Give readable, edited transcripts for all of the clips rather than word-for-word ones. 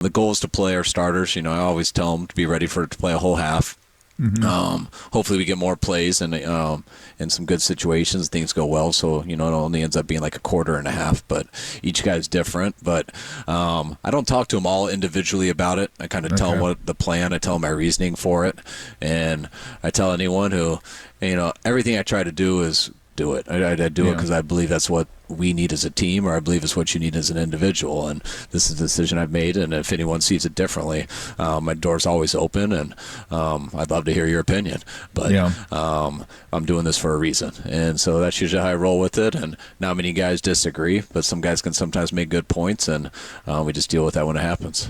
The goal is to play our starters. I always tell them to be ready to play a whole half. Hopefully we get more plays and in some good situations, things go well. So, it only ends up being like a quarter and a half, but each guy's different. But I don't talk to them all individually about it. I kind of tell them what the plan, I tell them my reasoning for it. And I tell anyone who, everything I try to do is do it. I do it because I believe that's what we need as a team, or I believe it's what you need as an individual. And this is the decision I've made. And if anyone sees it differently, my door's always open, and I'd love to hear your opinion. But I'm doing this for a reason. And so that's usually how I roll with it. And not many guys disagree, but some guys can sometimes make good points, and we just deal with that when it happens.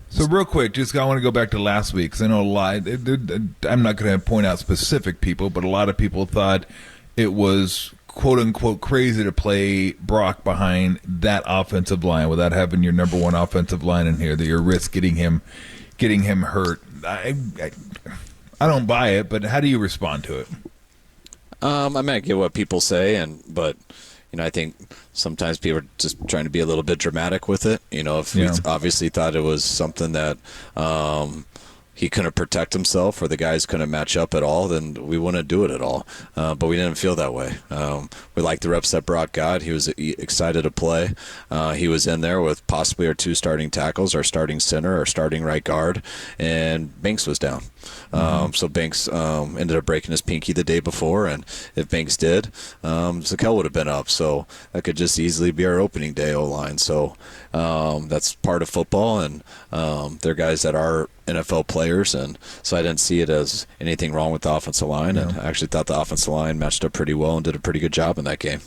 So real quick, I want to go back to last week, because I know I'm not going to point out specific people, but a lot of people thought it was quote-unquote crazy to play Brock behind that offensive line without having your number one offensive line in here, that you risk getting him hurt. I don't buy it, but how do you respond to it? I might get what people say, but I think sometimes people are just trying to be a little bit dramatic with it. If we obviously thought it was something that he couldn't protect himself or the guys couldn't match up at all, then we wouldn't do it at all. But we didn't feel that way. We liked the reps that Brock got. He was excited to play. He was in there with possibly our two starting tackles, our starting center, our starting right guard, and Banks was down. So Banks ended up breaking his pinky the day before, and if Banks did, Zakel would have been up. So that could just easily be our opening day O-line. So that's part of football, and they're guys that are NFL players, and so I didn't see it as anything wrong with the offensive line, and I actually thought the offensive line matched up pretty well and did a pretty good job in that game.